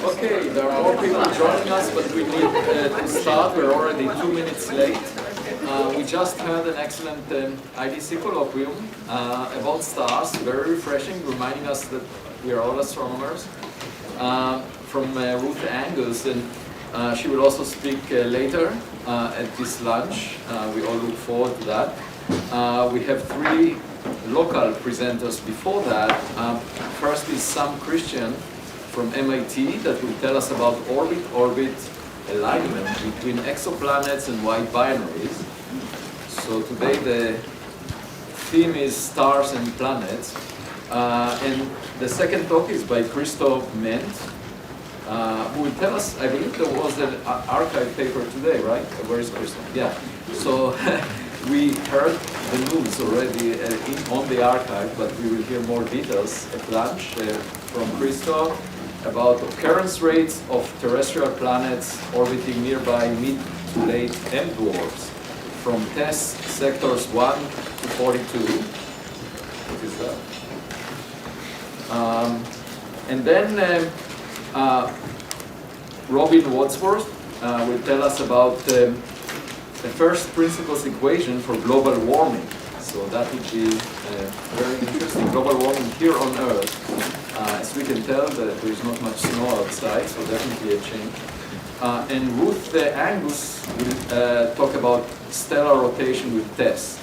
Okay, there are more people joining us, but we need to start. We're already 2 minutes late. We just heard an excellent ITC colloquium about stars, very refreshing, reminding us that we are all astronomers, from Ruth Angus, and she will also speak later at this lunch. We all look forward to that. We have 3 local presenters before that. First is Sam Christian from MIT that will tell us about orbit-orbit alignment between exoplanets and wide-binaries. So today the theme is stars and planets. And the second talk is by Kristo Ment, who will tell us, I believe there was an archive paper today, right? Where is Kristo? Yeah. So we heard the news already on the archive, but we will hear more details at lunch from Kristo about occurrence rates of terrestrial planets orbiting nearby mid to late M dwarfs from TESS Sectors 1 to 42. What is that? And then Robin Wordsworth will tell us about the first principles equation for global warming. So that would be very interesting. Global warming here on Earth. As we can tell, there is not much snow outside, so definitely a change. And Ruth Angus will talk about stellar rotation with TESS.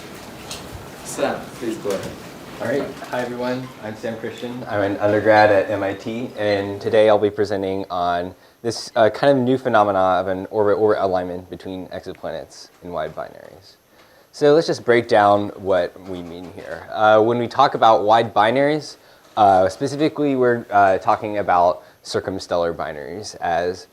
Sam, please go ahead. All right, hi everyone, I'm Sam Christian. I'm an undergrad at MIT, and today I'll be presenting on this kind of new phenomena of an orbit-orbit alignment between exoplanets and wide binaries. So let's just break down what we mean here. When we talk about wide binaries, specifically we're talking about circumstellar binaries as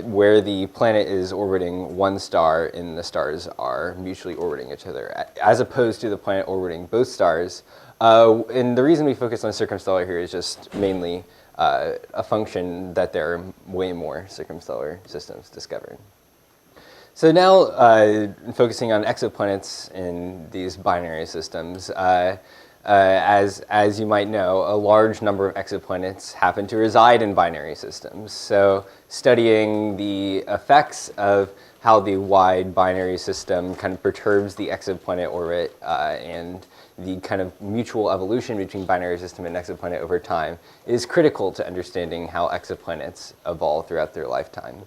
where the planet is orbiting one star and the stars are mutually orbiting each other, as opposed to the planet orbiting both stars. And the reason we focus on circumstellar here is just mainly a function that there are way more circumstellar systems discovered. So now, focusing on exoplanets in these binary systems, as you might know, a large number of exoplanets happen to reside in binary systems. So studying the effects of how the wide binary system kind of perturbs the exoplanet orbit and the kind of mutual evolution between binary system and exoplanet over time is critical to understanding how exoplanets evolve throughout their lifetime.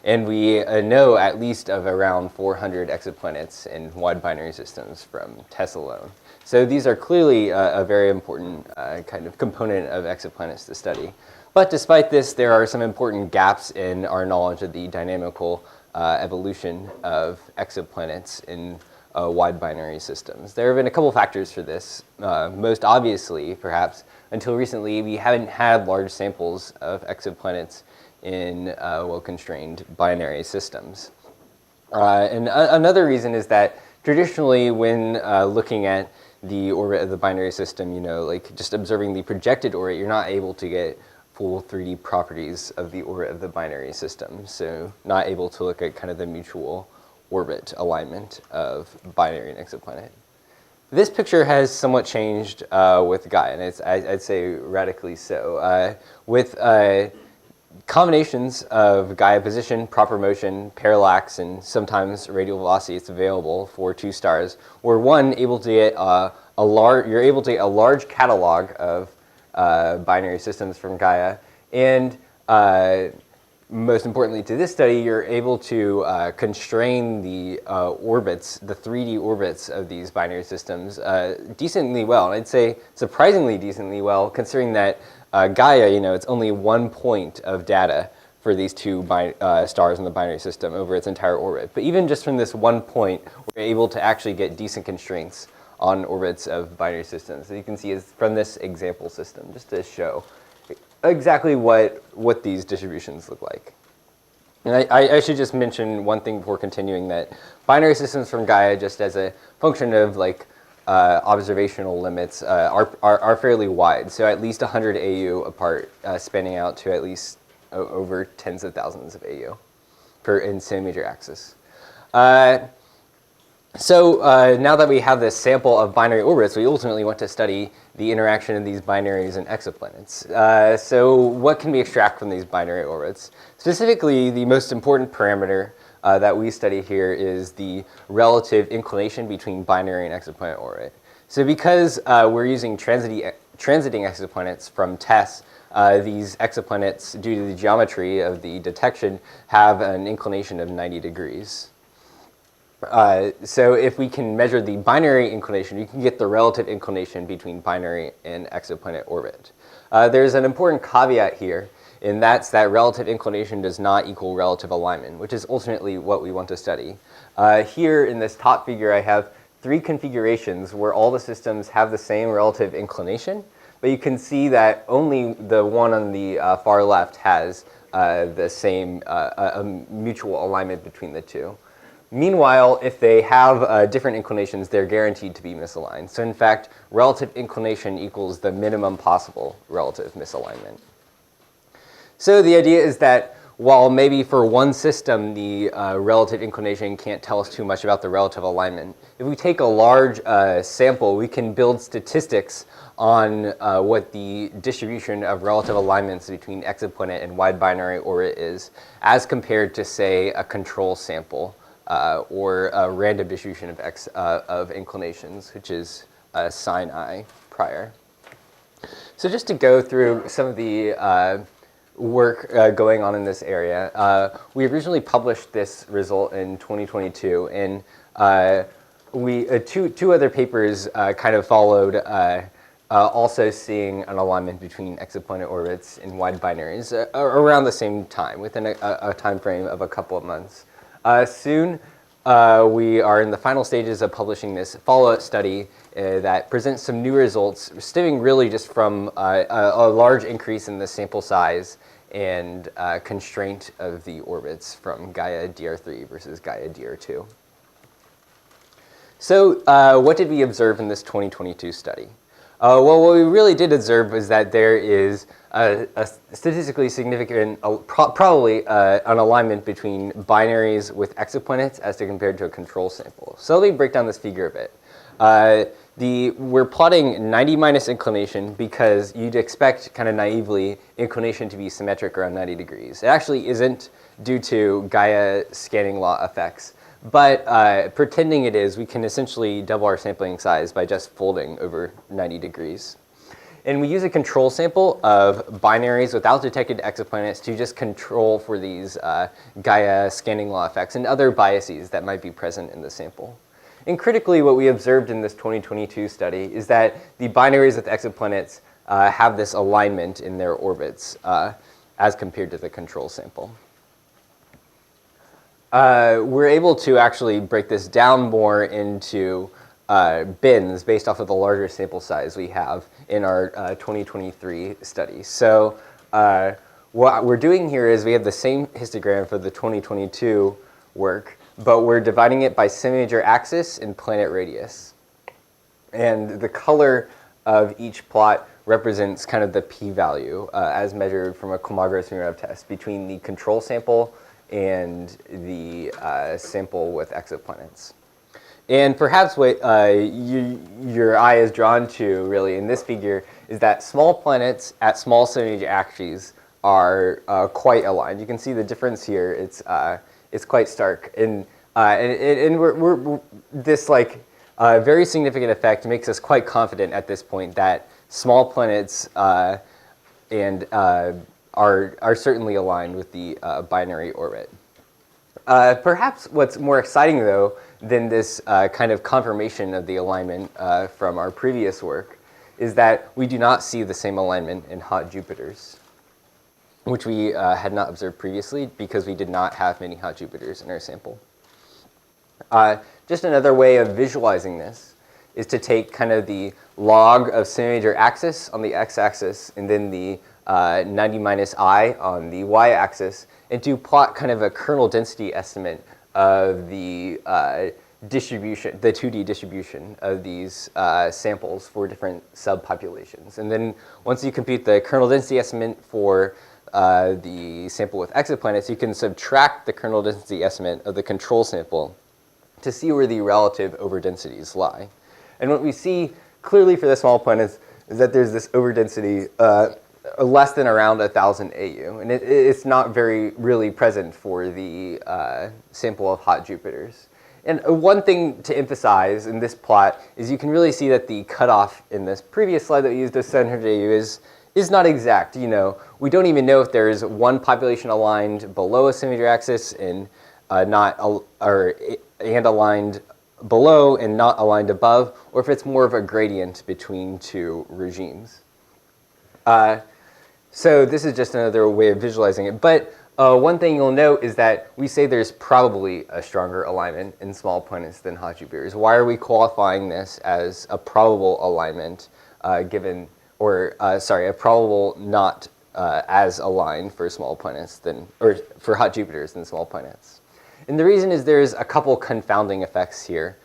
And we know at least of around 400 exoplanets in wide binary systems from TESS alone. So these are clearly a very important kind of component of exoplanets to study. But despite this, there are some important gaps in our knowledge of the dynamical evolution of exoplanets in wide binary systems. There have been a couple factors for this. Most obviously, perhaps, until recently, we haven't had large samples of exoplanets in well-constrained binary systems. And another reason is that traditionally when looking at the orbit of the binary system, you know, like just observing the projected orbit, you're not able to get full 3D properties of the orbit of the binary system. So not able to look at kind of the mutual orbit alignment of binary and exoplanet. This picture has somewhat changed with Gaia, and it's, I'd say radically so. With combinations of Gaia position, proper motion, parallax, and sometimes radial velocity, it's available for two stars. We're able to get you're able to get a large catalog of binary systems from Gaia, and most importantly to this study, you're able to constrain the orbits, the 3D orbits of these binary systems decently well. And I'd say surprisingly decently well, considering that Gaia, you know, it's only 1 point of data for these two stars in the binary system over its entire orbit. But even just from this 1 point, we're able to actually get decent constraints on orbits of binary systems. So you can see is from this example system, just to show exactly what these distributions look like. And I should just mention one thing before continuing, that binary systems from Gaia, just as a function of like observational limits, are fairly wide. So at least 100 AU apart, spanning out to at least over tens of thousands of AU in centimeter axis. So now that we have this sample of binary orbits, we ultimately want to study the interaction of these binaries and exoplanets. So what can we extract from these binary orbits? Specifically, the most important parameter that we study here is the relative inclination between binary and exoplanet orbit. So because we're using transiting exoplanets from TESS, these exoplanets, due to the geometry of the detection, have an inclination of 90 degrees. So if we can measure the binary inclination, you can get the relative inclination between binary and exoplanet orbit. There's an important caveat here, and that's that relative inclination does not equal relative alignment, which is ultimately what we want to study. Here in this top figure, I have 3 configurations where all the systems have the same relative inclination, but you can see that only the one on the far left has the same mutual alignment between the two. Meanwhile, if they have different inclinations, they're guaranteed to be misaligned. So in fact, relative inclination equals the minimum possible relative misalignment. So the idea is that while maybe for one system the relative inclination can't tell us too much about the relative alignment, if we take a large sample, we can build statistics on what the distribution of relative alignments between exoplanet and wide binary orbit is, as compared to, say, a control sample. Or a random distribution of inclinations, which is sin I prior. So just to go through some of the work going on in this area, we originally published this result in 2022, and two other papers kind of followed, also seeing an alignment between exoplanet orbits and wide binaries around the same time, within a time frame of a couple of months. Soon, we are in the final stages of publishing this follow-up study that presents some new results, stemming really just from a large increase in the sample size and constraint of the orbits from Gaia DR3 versus Gaia DR2. So what did we observe in this 2022 study? Well, what we really did observe was that there is a statistically significant, probably an alignment between binaries with exoplanets as compared to a control sample. So let me break down this figure a bit. We're plotting 90 minus inclination because you'd expect, kind of naively, inclination to be symmetric around 90 degrees. It actually isn't due to Gaia scanning law effects. But pretending it is, we can essentially double our sampling size by just folding over 90 degrees. And we use a control sample of binaries without detected exoplanets to just control for these Gaia scanning law effects and other biases that might be present in the sample. And critically, what we observed in this 2022 study is that the binaries with exoplanets have this alignment in their orbits as compared to the control sample. We're able to actually break this down more into bins based off of the larger sample size we have in our 2023 study. So what we're doing here is we have the same histogram for the 2022 work, but we're dividing it by semi-major axis and planet radius. And the color of each plot represents kind of the p-value as measured from a Kolmogorov-Smirnov test between the control sample and the sample with exoplanets. And perhaps what your eye is drawn to, really, in this figure is that small planets at small semi-major axes are quite aligned. You can see the difference here. It's quite stark. And this very significant effect makes us quite confident at this point that small planets are certainly aligned with the binary orbit. Perhaps what's more exciting, though, than this kind of confirmation of the alignment from our previous work is that we do not see the same alignment in hot Jupiters, which we had not observed previously because we did not have many hot Jupiters in our sample. Just another way of visualizing this is to take kind of the log of semi-major axis on the x-axis and then the 90 minus I on the y-axis, and to plot kind of a kernel density estimate of the distribution, the 2D distribution of these samples for different subpopulations. And then once you compute the kernel density estimate for the sample with exoplanets, you can subtract the kernel density estimate of the control sample to see where the relative overdensities lie. And what we see clearly for the small planets is that there's this overdensity less than around 1,000 AU, and it's not very really present for the sample of hot Jupiters. And one thing to emphasize in this plot is you can really see that the cutoff in this previous slide that we used of 700 AU is not exact. You know, we don't even know if there is one population aligned below a semi-major axis and aligned below and not aligned above, or if it's more of a gradient between two regimes. So this is just another way of visualizing it. But one thing you'll note is that we say there's probably a stronger alignment in small planets than hot Jupiters. Why are we qualifying this as a probable alignment a probable not as aligned for small planets or for hot Jupiters than small planets? And the reason is there's a couple confounding effects here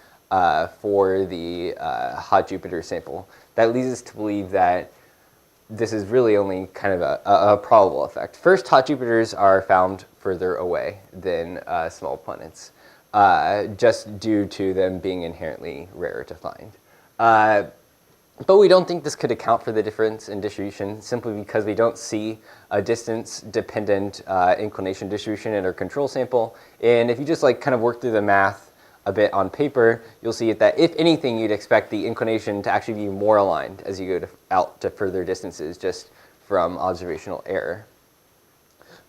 for the hot Jupiter sample that leads us to believe that this is really only kind of a probable effect. First, hot Jupiters are found further away than small planets, just due to them being inherently rarer to find. But we don't think this could account for the difference in distribution simply because we don't see a distance-dependent inclination distribution in our control sample. And if you just kind of work through the math a bit on paper, you'll see that if anything, you'd expect the inclination to actually be more aligned as you go out to further distances just from observational error.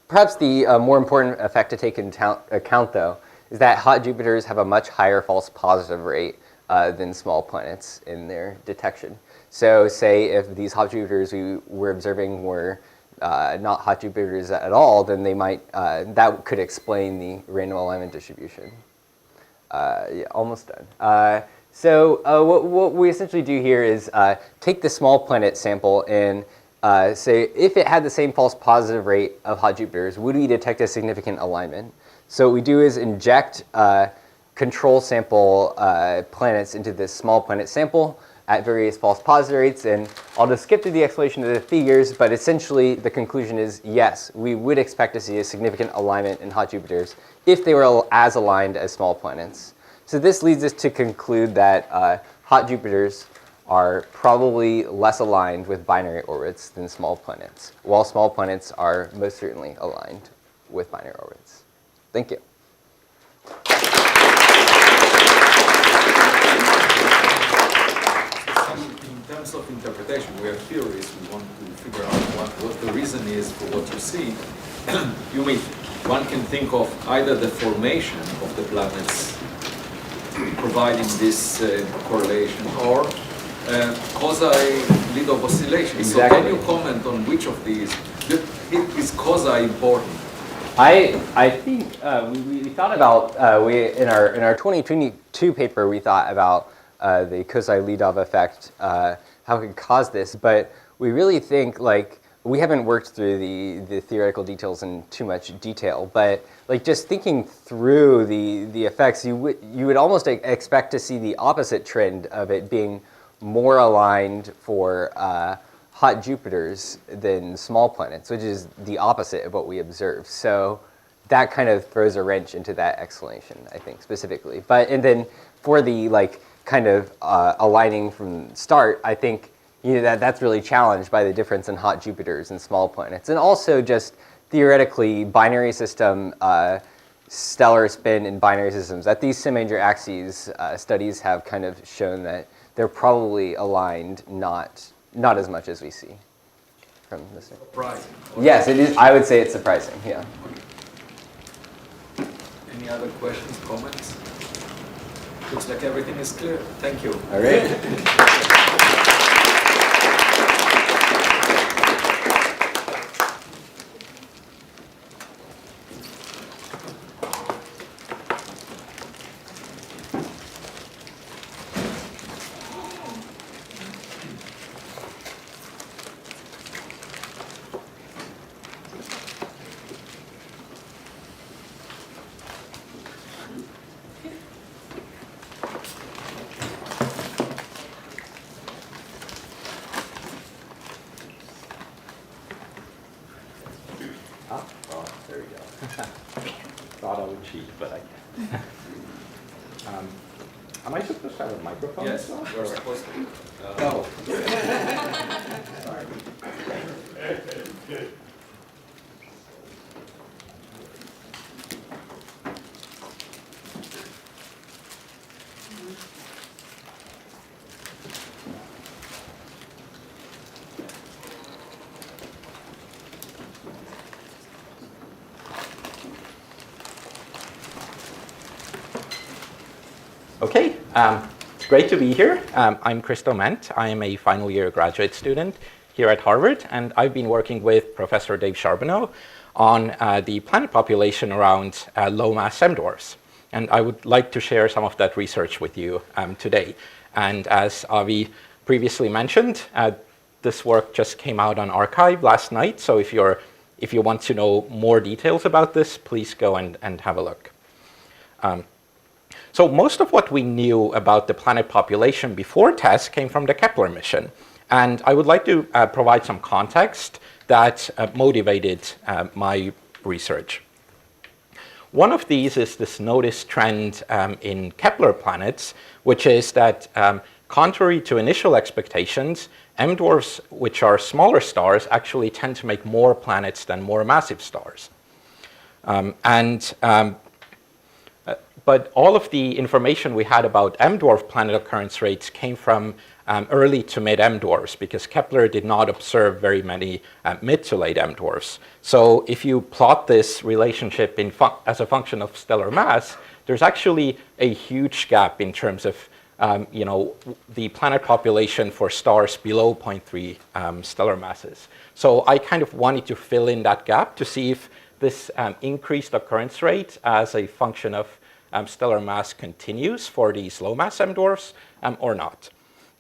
Perhaps the more important effect to take into account, though, is that hot Jupiters have a much higher false positive rate than small planets in their detection. So say if these hot Jupiters we were observing were not hot Jupiters at all, then they might, that could explain the random alignment distribution. Yeah, almost done. So what we essentially do here is take the small planet sample and say if it had the same false positive rate of hot Jupiters, would we detect a significant alignment? So what we do is inject control sample planets into this small planet sample at various false positive rates, and I'll just skip through the explanation of the figures, but essentially the conclusion is yes, we would expect to see a significant alignment in hot Jupiters if they were as aligned as small planets. So this leads us to conclude that hot Jupiters are probably less aligned with binary orbits than small planets, while small planets are most certainly aligned with binary orbits. Thank you. In terms of interpretation, we have theories. We want to figure out what the reason is for what you see. One can think of either the formation of the planets providing this correlation, or quasi-lead of oscillation. Exactly. So can you comment on which of these? Is quasi important? I think we thought about in our 2022 paper we thought about the quasi-Lidov effect, how it could cause this, but we really think we haven't worked through the theoretical details in too much detail, but just thinking through the effects, you would almost expect to see the opposite trend of it being more aligned for hot Jupiters than small planets, which is the opposite of what we observe. So that kind of throws a wrench into that explanation, I think, specifically. And then for the kind of aligning from the start, I think that's really challenged by the difference in hot Jupiters and small planets. And also just theoretically, binary system, stellar spin and binary systems, at these semi-major axes, studies have kind of shown that they're probably aligned not as much as we see from this. Surprising. Yes, it is. I would say it's surprising, yeah. Any other questions, comments? Looks like everything is clear. Thank you. All right. There we go. Thought I would cheat, but I can't. Am I supposed to have a microphone? Yes, you're supposed to. Oh. Sorry. Okay, it's great to be here. I'm Kristo Ment. I am a final year graduate student here at Harvard, and I've been working with Professor Dave Charbonneau on the planet population around low mass M dwarfs. And I would like to share some of that research with you today. And as Avi previously mentioned, this work just came out on arXiv last night. So if you want to know more details about this, please go and have a look. So most of what we knew about the planet population before TESS came from the Kepler mission. And I would like to provide some context that motivated my research. One of these is this noticed trend in Kepler planets, which is that contrary to initial expectations, M dwarfs, which are smaller stars, actually tend to make more planets than more massive stars. But all of the information we had about M dwarf planet occurrence rates came from early to mid M dwarfs, because Kepler did not observe very many mid to late M dwarfs. So if you plot this relationship as a function of stellar mass, there's actually a huge gap in terms of the planet population for stars below 0.3 stellar masses. So I kind of wanted to fill in that gap to see if this increased occurrence rate as a function of stellar mass continues for these low mass M dwarfs or not.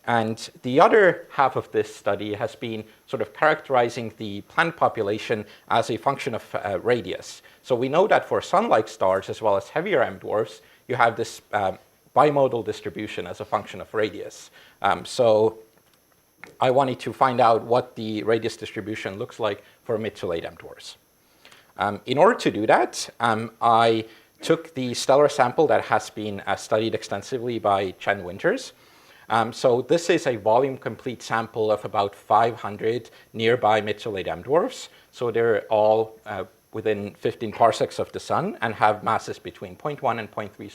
And the other half of this study has been sort of characterizing the planet population as a function of radius. So we know that for sun-like stars, as well as heavier M dwarfs, you have this bimodal distribution as a function of radius. So I wanted to find out what the radius distribution looks like for mid to late M dwarfs. In order to do that, I took the stellar sample that has been studied extensively by Chen Winters. So this is a volume-complete sample of about 500 nearby mid to late M dwarfs. So they're all within 15 parsecs of the sun and have masses between 0.1 and 0.3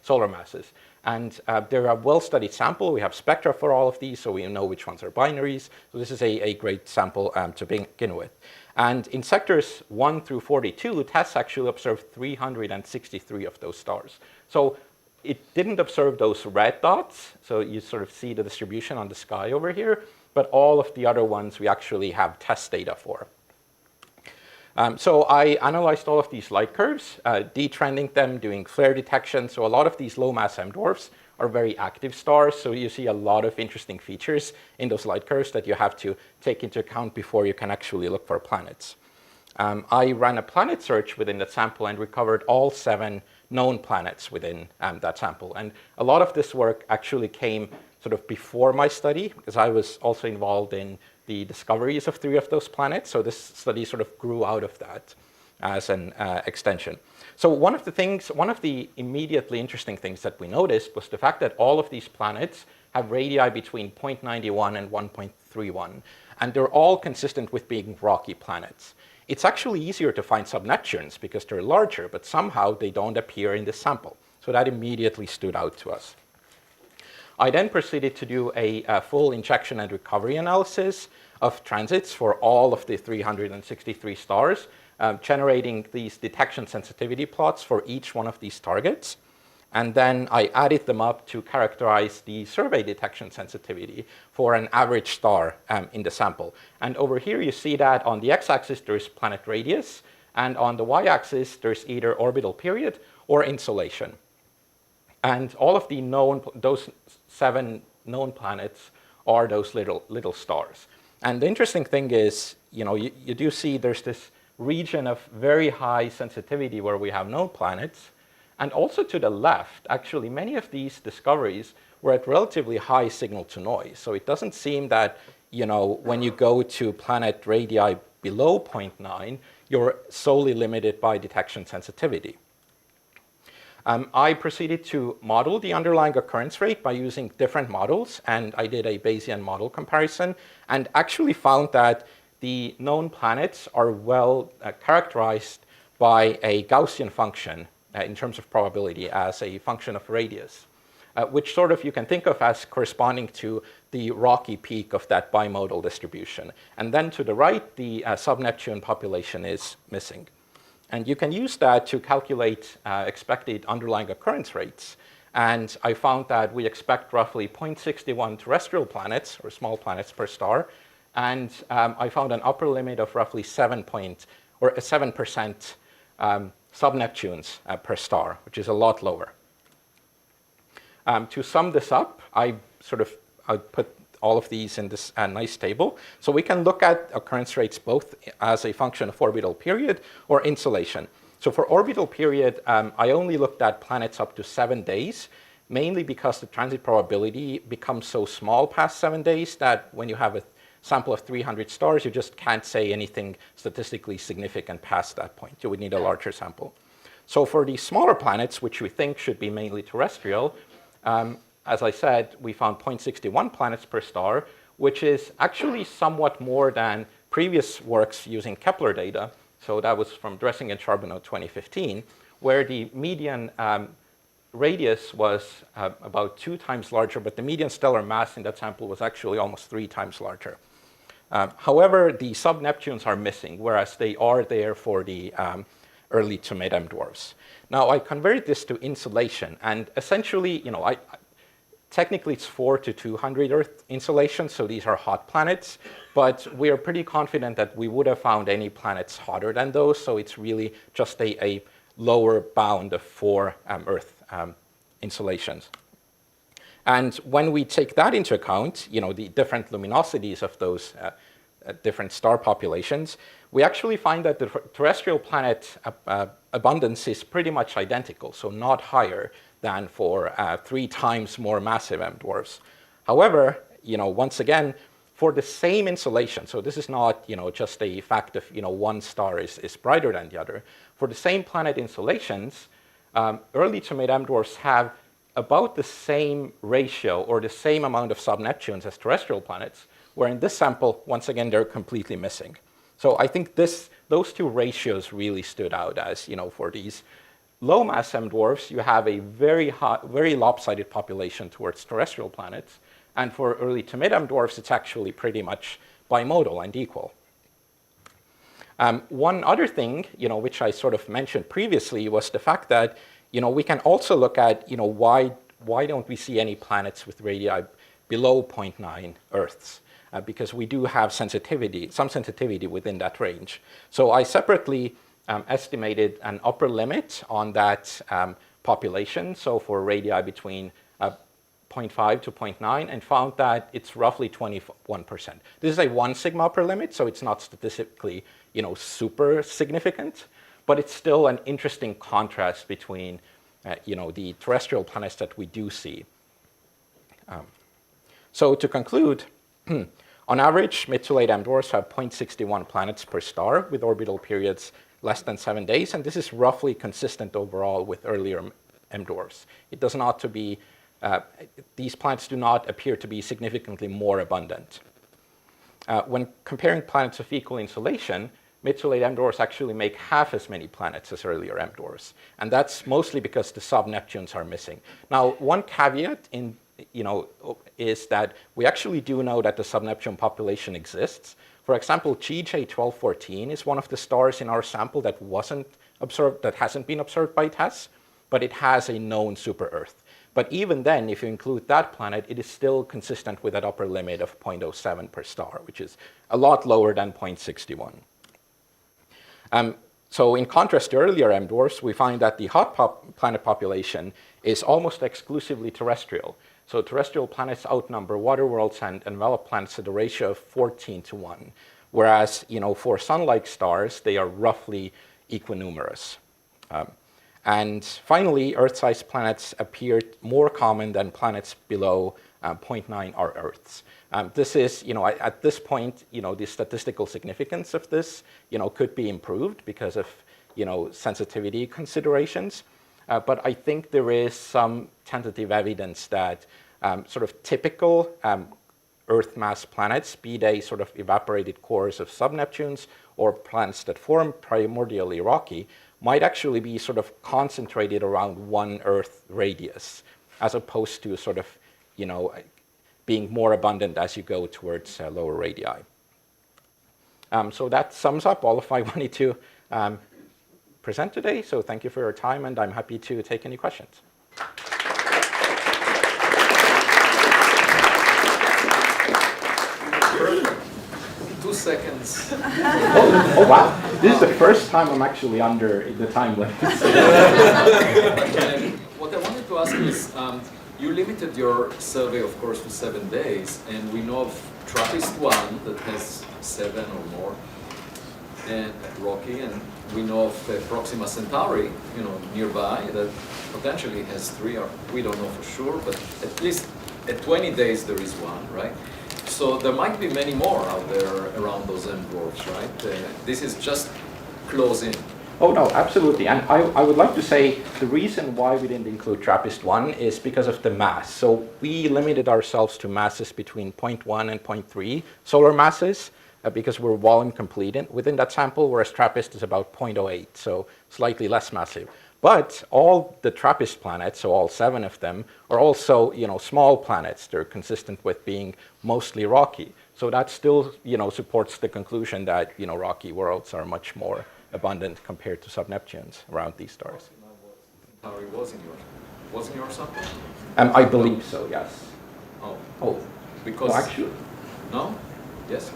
solar masses. And they're a well-studied sample. We have spectra for all of these, so we know which ones are binaries. So this is a great sample to begin with. And in sectors 1 through 42, TESS actually observed 363 of those stars. So it didn't observe those red dots, so you sort of see the distribution on the sky over here, but all of the other ones we actually have TESS data for. So I analyzed all of these light curves, detrending them, doing flare detection. So a lot of these low mass M dwarfs are very active stars, so you see a lot of interesting features in those light curves that you have to take into account before you can actually look for planets. I ran a planet search within that sample and recovered all 7 known planets within that sample. And a lot of this work actually came sort of before my study, because I was also involved in the discoveries of 3 of those planets. So this study sort of grew out of that as an extension. So one of the immediately interesting things that we noticed was the fact that all of these planets have radii between 0.91 and 1.31. And they're all consistent with being rocky planets. It's actually easier to find sub-Neptunes because they're larger, but somehow they don't appear in this sample. So that immediately stood out to us. I then proceeded to do a full injection and recovery analysis of transits for all of the 363 stars, generating these detection sensitivity plots for each one of these targets. And then I added them up to characterize the survey detection sensitivity for an average star in the sample. And over here you see that on the x-axis there's planet radius, and on the y-axis there's either orbital period or insolation. And all of the those 7 known planets are those little stars. And the interesting thing is, you do see there's this region of very high sensitivity where we have known planets. And also to the left, actually, many of these discoveries were at relatively high signal to noise. So it doesn't seem that, when you go to planet radii below 0.9, you're solely limited by detection sensitivity. I proceeded to model the underlying occurrence rate by using different models, and I did a Bayesian model comparison, and actually found that the known planets are well characterized by a Gaussian function in terms of probability as a function of radius, which sort of you can think of as corresponding to the rocky peak of that bimodal distribution. And then to the right, the sub-Neptune population is missing. And you can use that to calculate expected underlying occurrence rates. And I found that we expect roughly 0.61 terrestrial planets, or small planets per star. And I found an upper limit of roughly 7% sub-Neptunes per star, which is a lot lower. To sum this up, I put all of these in this nice table. So we can look at occurrence rates both as a function of orbital period or insolation. So for orbital period, I only looked at planets up to 7 days, mainly because the transit probability becomes so small past 7 days that when you have a sample of 300 stars, you just can't say anything statistically significant past that point. You would need a larger sample. So for the smaller planets, which we think should be mainly terrestrial, as I said, we found 0.61 planets per star, which is actually somewhat more than previous works using Kepler data. So that was from Dressing and Charbonneau 2015, where the median radius was about 2 times larger, but the median stellar mass in that sample was actually almost 3 times larger. However, the sub-Neptunes are missing, whereas they are there for the early to mid M dwarfs. Now, I converted this to insolation, and essentially, technically it's 4 to 200 Earth installations, so these are hot planets, but we are pretty confident that we would have found any planets hotter than those, so it's really just a lower bound of 4 Earth installations. And when we take that into account, the different luminosities of those different star populations, we actually find that the terrestrial planet abundance is pretty much identical, so not higher than for 3 times more massive M dwarfs. However, once again, for the same installation, so this is not just a fact of one star is brighter than the other. For the same planet installations, early to mid M dwarfs have about the same ratio or the same amount of sub-Neptunes as terrestrial planets, where in this sample, once again, they're completely missing. So I think those 2 ratios really stood out as, for these low mass M dwarfs, you have a very lopsided population towards terrestrial planets. And for early to mid M dwarfs, it's actually pretty much bimodal and equal. One other thing, which I sort of mentioned previously, was the fact that we can also look at, why don't we see any planets with radii below 0.9 Earths? Because we do have some sensitivity within that range. So I separately estimated an upper limit on that population, so for radii between 0.5 to 0.9, and found that it's roughly 21%. This is a 1 sigma upper limit, so it's not statistically super significant, but it's still an interesting contrast between the terrestrial planets that we do see. So to conclude, on average, mid to late M dwarfs have 0.61 planets per star with orbital periods less than 7 days, and this is roughly consistent overall with earlier M dwarfs. It does not to be, these planets do not appear to be significantly more abundant. When comparing planets of equal insolation, mid to late M dwarfs actually make half as many planets as earlier M dwarfs, and that's mostly because the sub-Neptunes are missing. Now, one caveat is that we actually do know that the sub-Neptune population exists. For example, GJ1214 is one of the stars in our sample that hasn't been observed by TESS, but it has a known super-Earth. But even then, if you include that planet, it is still consistent with that upper limit of 0.07 per star, which is a lot lower than 0.61. So in contrast to earlier M dwarfs, we find that the hot planet population is almost exclusively terrestrial. So terrestrial planets outnumber water worlds and enveloped planets at a ratio of 14 to 1, whereas for sun-like stars, they are roughly equinumerous. And finally, Earth-sized planets appear more common than planets below 0.9 are Earths. This is, at this point, the statistical significance of this, could be improved because of, sensitivity considerations. But I think there is some tentative evidence that sort of typical Earth mass planets, be they sort of evaporated cores of sub-Neptunes or planets that form primordially rocky, might actually be sort of concentrated around one Earth radius, as opposed to sort of, being more abundant as you go towards lower radii. So that sums up all of I wanted to present today. So thank you for your time, and I'm happy to take any questions. 2 seconds. Oh, wow. This is the first time I'm actually under the time limit. What I wanted to ask you is, you limited your survey, of course, to 7 days, and we know of TRAPPIST-1 that has 7 or more, and Rocky, and we know of Proxima Centauri, nearby, that potentially has 3, or we don't know for sure, but at least at 20 days there is 1, right? So there might be many more out there around those M dwarfs, right? This is just close in. Oh, no, absolutely. And I would like to say the reason why we didn't include TRAPPIST-1 is because of the mass. So we limited ourselves to masses between 0.1 and 0.3 solar masses because we're volume complete within that sample, whereas TRAPPIST is about 0.08, so slightly less massive. But all the TRAPPIST planets, so all 7 of them, are also small planets. They're consistent with being mostly rocky. So that still supports the conclusion that rocky worlds are much more abundant compared to sub-Neptunes around these stars. Centauri was in yours. wasn't your sample? I believe so, yes. Oh, Oh, because well, actually, no, yes.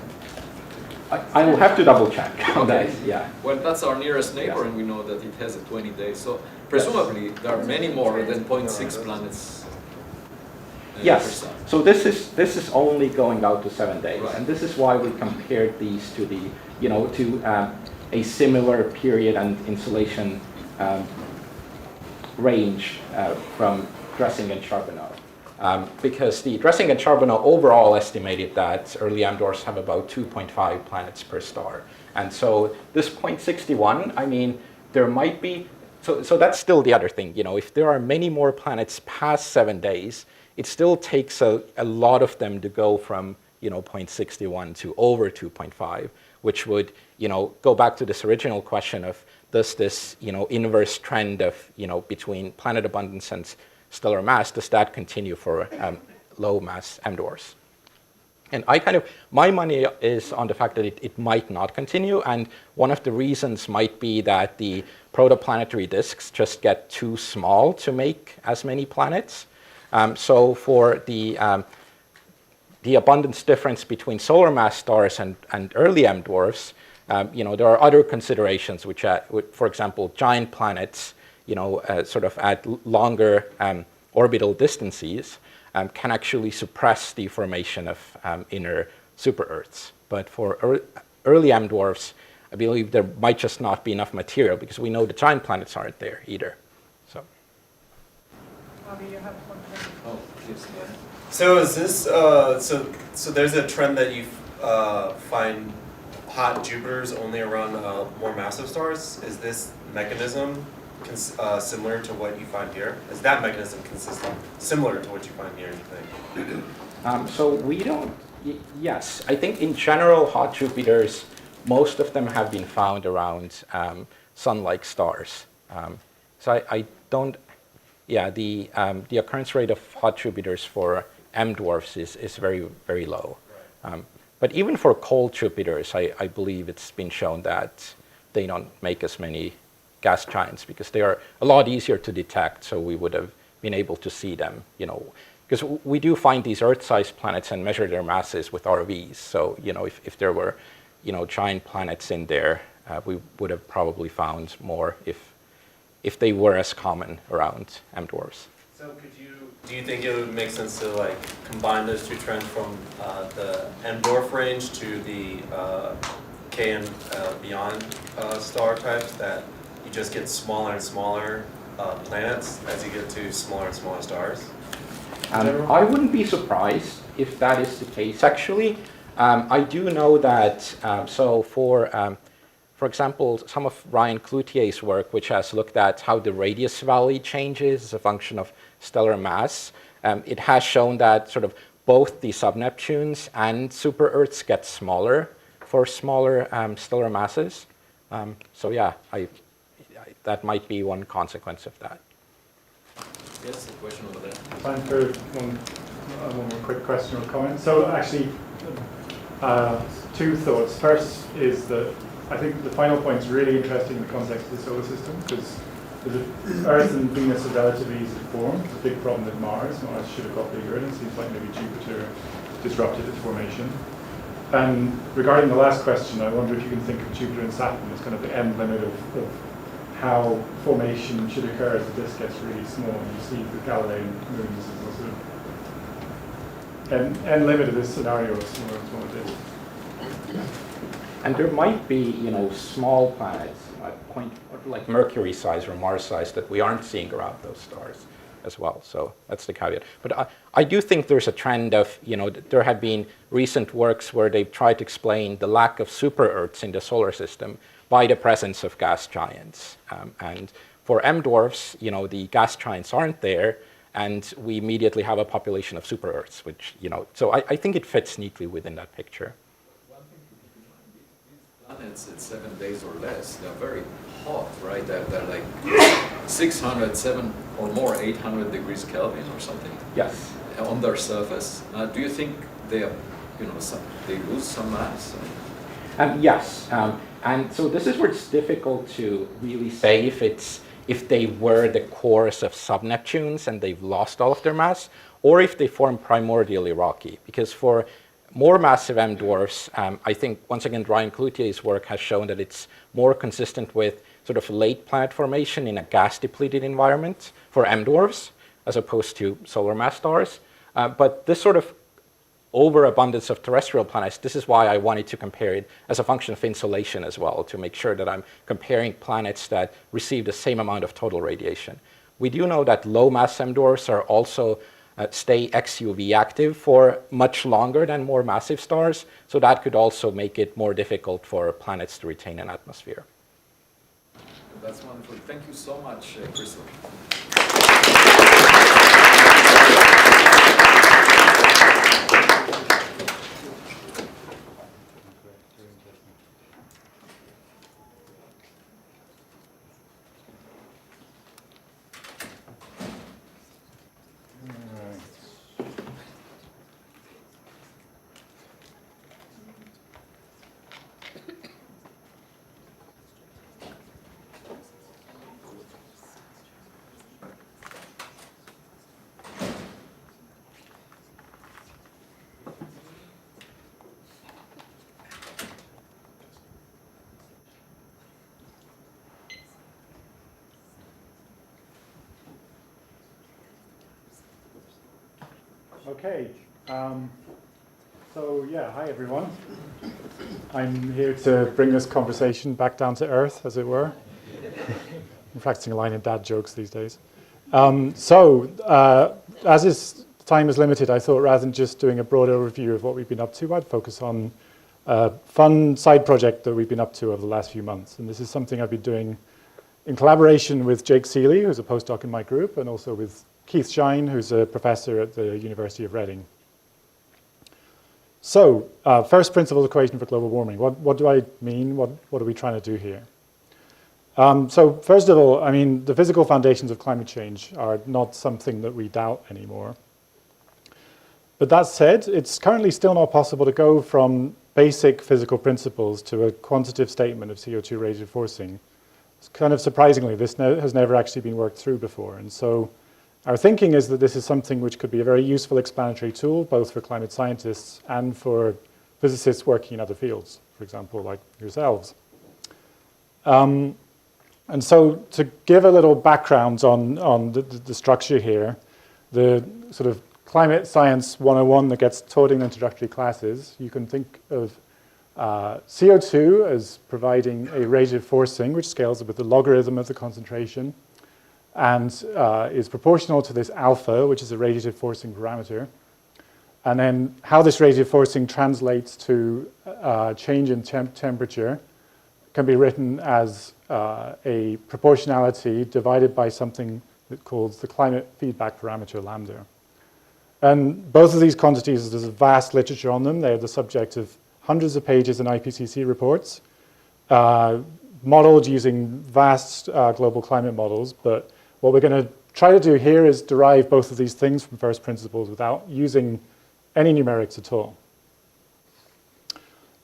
I will have to double check on Okay. that. Yeah. Well, that's our nearest neighbor, Yes. and we know that it has a 20 days. So presumably there are many more than 0.6 planets. Per Yes. sun. So this is only going out to 7 days, Right. and this is why we compared these to the to a similar period and insolation range from Dressing and Charbonneau. Because the Dressing and Charbonneau overall estimated that early M dwarfs have about 2.5 planets per star. And so this 0.61, I mean, there might be, so that's still the other thing, if there are many more planets past 7 days, it still takes a lot of them to go from 0.61 to over 2.5, which would go back to this original question of does this inverse trend of between planet abundance and stellar mass, does that continue for low mass M dwarfs? And my money is on the fact that it might not continue, and one of the reasons might be that the protoplanetary disks just get too small to make as many planets. So for the abundance difference between solar mass stars and early M dwarfs, there are other considerations which, for example, giant planets, sort of at longer orbital distances, can actually suppress the formation of inner super-Earths. But for early M dwarfs, I believe there might just not be enough material because we know the giant planets aren't there either. So. Bobby, you have one thing. Oh, yes. So is this so there's a trend that you find hot Jupiters only around more massive stars? Is this mechanism similar to what you find here? Is that mechanism similar to what you find here, you think? So we don't, yes, I think in general hot Jupiters, most of them have been found around sun-like stars. So I don't, the occurrence rate of hot Jupiters for M dwarfs is very, very low. But even for cold Jupiters, I believe it's been shown that they don't make as many gas giants because they are a lot easier to detect, so we would have been able to see them, because we do find these Earth-sized planets and measure their masses with RVs. So, if there were, giant planets in there, we would have probably found more if they were as common around M dwarfs. So do you think it would make sense to combine those two trends from the M dwarf range to the K and beyond star types, that you just get smaller and smaller planets as you get to smaller and smaller stars? I wouldn't be surprised if that is the case. Actually, I do know that, so for example, some of Ryan Cloutier's work, which has looked at how the radius valley changes as a function of stellar mass, it has shown that sort of both the sub-Neptunes and super-Earths get smaller for smaller stellar masses. So yeah, that might be one consequence of that. Yes, a question over there. Time for one more quick question or comment. So actually, two thoughts. First is that I think the final point is really interesting in the context of the solar system, because Earth and Venus are relatively easy to form. It's a big problem with Mars. Mars should have got bigger, and it seems like maybe Jupiter disrupted its formation. And regarding the last question, I wonder if you can think of Jupiter and Saturn as kind of the end limit of how formation should occur as the disk gets really small. You see the Galilean moons as a sort of end limit of this scenario of smaller and smaller disks. And there might be, small planets, like Mercury size or Mars size, that we aren't seeing around those stars as well. So that's the caveat. But I do think there's a trend of, there have been recent works where they've tried to explain the lack of super-Earths in the solar system by the presence of gas giants. And for M dwarfs, the gas giants aren't there, and we immediately have a population of super-Earths, which, so I think it fits neatly within that picture. Planets at 7 days or less, they're very hot, right? They're like 600, 7 or more, 800 degrees Kelvin or something. Yes. On their surface. Do you think they are, they lose some mass? Yes. And so this is where it's difficult to really say if it's if they were the cores of sub-Neptunes and they've lost all of their mass, or if they form primordially rocky. Because for more massive M dwarfs, I think, once again, Ryan Cloutier's work has shown that it's more consistent with sort of late planet formation in a gas-depleted environment for M dwarfs, as opposed to solar mass stars. But this sort of overabundance of terrestrial planets, this is why I wanted to compare it as a function of insolation as well, to make sure that I'm comparing planets that receive the same amount of total radiation. We do know that low mass M dwarfs are also stay XUV active for much longer than more massive stars, so that could also make it more difficult for planets to retain an atmosphere. That's wonderful. Thank you so much, Kristo. Okay, so yeah, hi everyone. I'm here to bring this conversation back down to earth, as it were. I'm practicing a line in dad jokes these days. As time is limited, I thought rather than just doing a broad overview of what we've been up to, I'd focus on a fun side project that we've been up to over the last few months. And this is something I've been doing in collaboration with Jake Seeley, who's a postdoc in my group, and also with Keith Shine, who's a professor at the University of Reading. So, first principles equation for global warming. What do I mean? What are we trying to do here? So first of all, I mean, the physical foundations of climate change are not something that we doubt anymore. But that said, it's currently still not possible to go from basic physical principles to a quantitative statement of CO2 radiative forcing. It's kind of surprisingly, this has never actually been worked through before. And so our thinking is that this is something which could be a very useful explanatory tool, both for climate scientists and for physicists working in other fields, for example, like yourselves. And so to give a little background on the structure here, the sort of climate science 101 that gets taught in introductory classes, you can think of CO2 as providing a radiative forcing, which scales with the logarithm of the concentration, and is proportional to this alpha, which is a radiative forcing parameter. And then how this radiative forcing translates to change in temperature can be written as a proportionality divided by something that calls the climate feedback parameter lambda. And both of these quantities, there's a vast literature on them. They're the subject of hundreds of pages in IPCC reports, modeled using vast global climate models. But what we're going to try to do here is derive both of these things from first principles without using any numerics at all.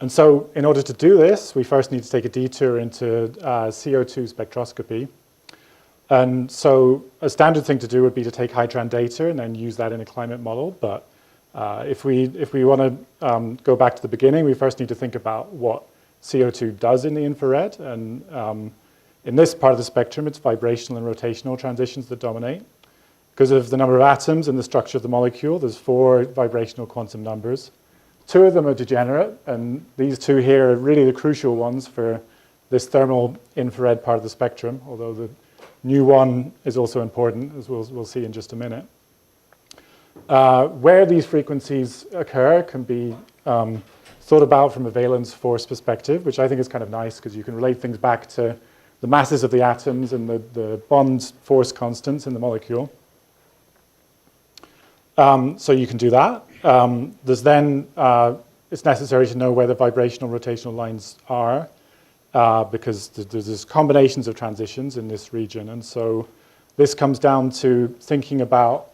And so in order to do this, we first need to take a detour into CO2 spectroscopy. And so a standard thing to do would be to take Hydran data and then use that in a climate model. But if we want to go back to the beginning, we first need to think about what CO2 does in the infrared. And in this part of the spectrum, it's vibrational and rotational transitions that dominate. Because of the number of atoms and the structure of the molecule, there's 4 vibrational quantum numbers. 2 of them are degenerate, and these 2 here are really the crucial ones for this thermal infrared part of the spectrum, although the new one is also important, as we'll see in just a minute. Where these frequencies occur can be thought about from a valence force perspective, which I think is kind of nice because you can relate things back to the masses of the atoms and the bond force constants in the molecule. So you can do that. There's then, it's necessary to know where the vibrational rotational lines are because there's combinations of transitions in this region. And so this comes down to thinking about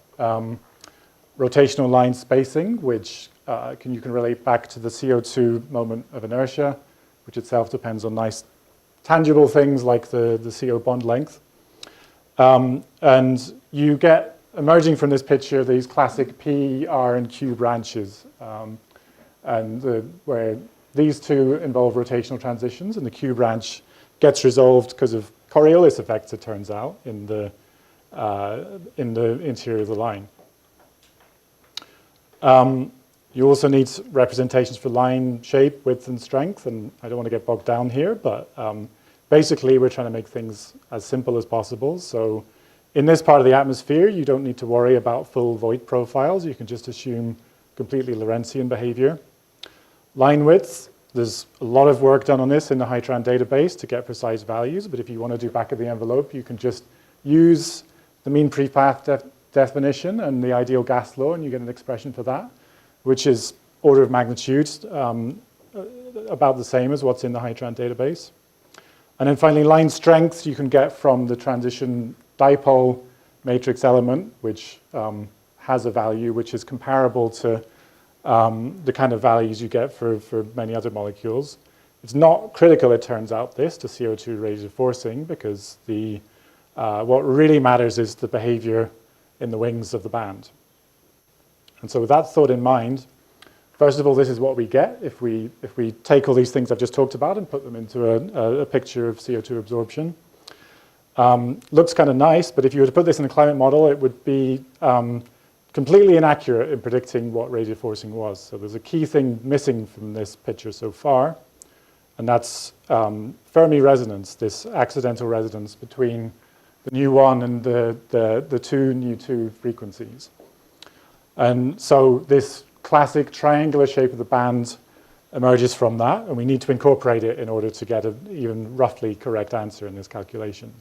rotational line spacing, which you can relate back to the CO2 moment of inertia, which itself depends on nice tangible things like the CO bond length. And you get, emerging from this picture, these classic P, R, and Q branches, where these two involve rotational transitions, and the Q branch gets resolved because of Coriolis effects, it turns out, in the interior of the line. You also need representations for line shape, width, and strength, and I don't want to get bogged down here, but basically we're trying to make things as simple as possible. So in this part of the atmosphere, you don't need to worry about full Voigt profiles. You can just assume completely Lorentzian behavior. Line widths, there's a lot of work done on this in the HYTRAN database to get precise values, but if you want to do back of the envelope, you can just use the mean prepath definition and the ideal gas law, and you get an expression for that, which is order of magnitude about the same as what's in the HYTRAN database. And then finally, line strength you can get from the transition dipole matrix element, which has a value which is comparable to the kind of values you get for many other molecules. It's not critical, it turns out, to CO2 radiative forcing, because what really matters is the behavior in the wings of the band. And so with that thought in mind, first of all, this is what we get if we take all these things I've just talked about and put them into a picture of CO2 absorption. Looks kind of nice, but if you were to put this in a climate model, it would be completely inaccurate in predicting what radiative forcing was. So there's a key thing missing from this picture so far, and that's Fermi resonance, this accidental resonance between the new one and the two new two frequencies. And so this classic triangular shape of the band emerges from that, and we need to incorporate it in order to get an even roughly correct answer in this calculation.